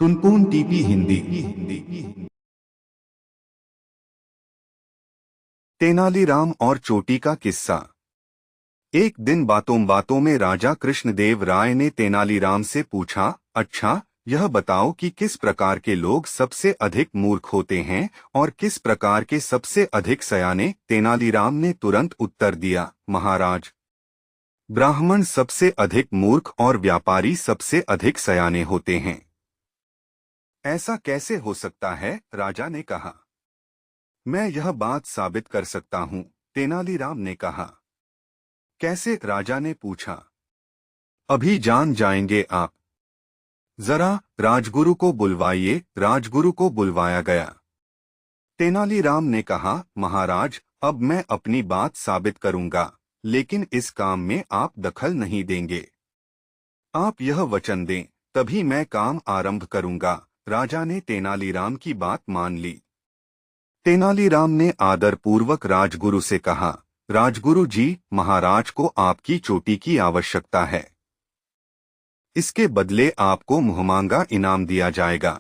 Tuntun TP Hindi. Tenaliram और चोटी का किस्सा। एक दिन बातों बातों में राजा कृष्णदेव राय ने तेनालीराम से पूछा, अच्छा, यह बताओ कि किस प्रकार के लोग सबसे अधिक मूर्ख होते हैं और किस प्रकार के सबसे अधिक सयाने। तेनालीराम ने तुरंत उत्तर दिया, महाराज, ब्राह्मण सबसे अधिक मूर्ख और व्यापारी सबसे अधिक सयाने होते हैं। ऐसा कैसे हो सकता है? राजा ने कहा। मैं यह बात साबित कर सकता हूँ, तेनालीराम ने कहा। कैसे? राजा ने पूछा। अभी जान जाएंगे आप। जरा राजगुरु को बुलवाइए। राजगुरु को बुलवाया गया। तेनालीराम ने कहा, महाराज, अब मैं अपनी बात साबित करूंगा, लेकिन इस काम में आप दखल नहीं देंगे। आप यह वचन दें, तभी मैं काम आरंभ करूंगा। राजा ने तेनालीराम की बात मान ली। तेनालीराम ने आदरपूर्वक राजगुरु से कहा, राजगुरु जी, महाराज को आपकी चोटी की आवश्यकता है। इसके बदले आपको मुहमांगा इनाम दिया जाएगा।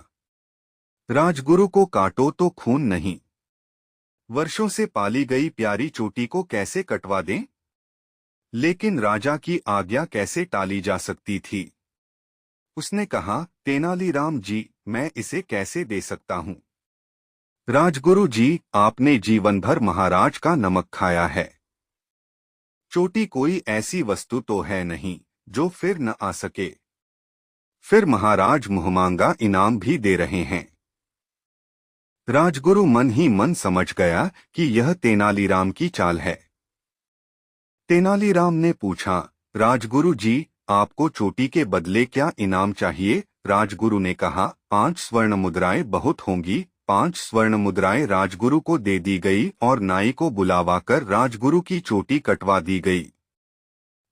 राजगुरु को काटो तो खून नहीं। वर्षों से पाली गई प्यारी चोटी को कैसे कटवा दें? लेकिन राजा की आज्ञा कैसे टाली जा सकती थी? उसने कहा, तेनालीराम जी, मैं इसे कैसे दे सकता हूँ? राजगुरु जी, आपने जीवन भर महाराज का नमक खाया है। चोटी कोई ऐसी वस्तु तो है नहीं जो फिर न आ सके। फिर महाराज मुहमांगा इनाम भी दे रहे हैं। राजगुरु मन ही मन समझ गया कि यह तेनालीराम की चाल है। तेनालीराम ने पूछा, राजगुरु जी, आपको चोटी के बदले क्या इनाम चाहिए? राजगुरु ने कहा, 5 स्वर्ण मुद्राएं बहुत होंगी। 5 स्वर्ण मुद्राएं राजगुरु को दे दी गई और नाई को बुलावाकर राजगुरु की चोटी कटवा दी गई।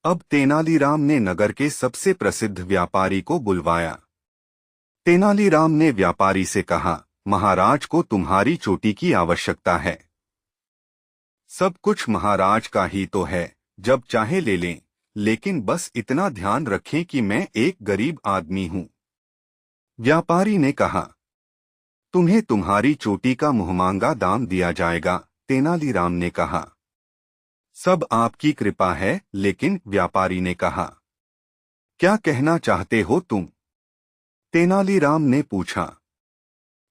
अब तेनालीराम ने नगर के सबसे प्रसिद्ध व्यापारी को बुलवाया। तेनालीराम ने व्यापारी से कहा, महाराज को तुम्हारी चोटी की आवश्यकता है। सब कुछ महाराज का ही तो है, जब चाहे ले लें, लेकिन बस इतना ध्यान रखें कि मैं एक गरीब आदमी हूं। व्यापारी ने कहा, तुम्हें तुम्हारी चोटी का मुहमांगा दाम दिया जाएगा। तेनालीराम ने कहा, सब आपकी कृपा है। लेकिन व्यापारी ने कहा, क्या कहना चाहते हो तुम? तेनालीराम ने पूछा।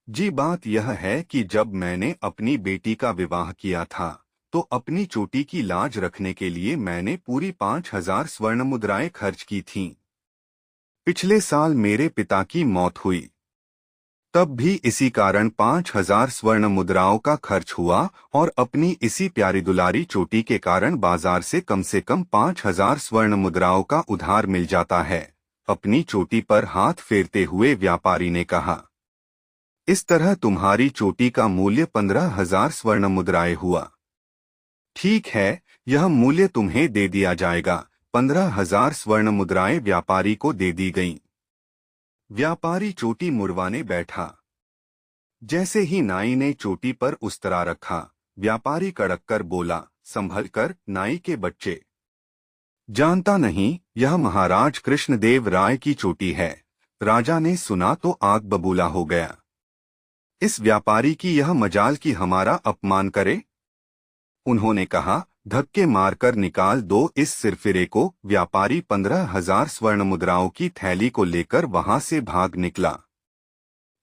जी, बात यह है कि जब मैंने अपनी बेटी का विवाह किया था, तो अपनी चोटी की लाज रखने के लिए मैंने पूरी 5000 स्वर्ण मुद्राएं खर्च की थीं। पिछले साल मेरे पिता की मौत हुई, तब भी इसी कारण 5000 स्वर्ण मुद्राओं का खर्च हुआ और अपनी इसी प्यारी दुलारी चोटी के कारण बाजार से कम 5000 स्वर्ण मुद्राओं का उधार मिल जाता है। अपनी चोटी पर हाथ फेरते हुए व्यापारी ने कहा, इस तरह तुम्हारी चोटी का मूल्य 15000 स्वर्ण मुद्राएं हुआ। ठीक है, यह मूल्य तुम्हें दे दिया जाएगा। 15000 स्वर्ण मुद्राएं व्यापारी को दे दी गईं। व्यापारी चोटी मुड़वाने बैठा। जैसे ही नाई ने चोटी पर उस्तरा रखा, व्यापारी कड़क कर बोला, संभल कर नाई के बच्चे। जानता नहीं, यह महाराज कृष्णदेव राय की चोटी है। राजा ने सुना तो आग बबूला हो गया। इस व्यापारी की यह मजाल कि हमारा अपमान करे। उन्होंने कहा, धक्के मारकर निकाल दो इस सिरफिरे को। व्यापारी 15000 स्वर्ण मुद्राओं की थैली को लेकर वहां से भाग निकला।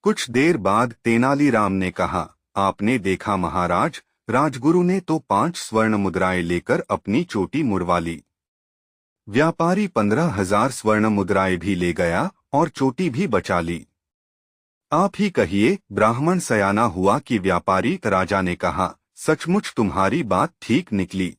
कुछ देर बाद तेनालीराम ने कहा, आपने देखा महाराज, राजगुरु ने तो 5 स्वर्ण मुद्राएं लेकर अपनी चोटी मुड़वा ली। व्यापारी 15000 स्वर्ण मुद्राएं भी ले गया और चोटी भी बचा ली। आप ही कहिए, ब्राह्मण सयाना हुआ कि व्यापारी? राजा ने कहा, सचमुच तुम्हारी बात ठीक निकली।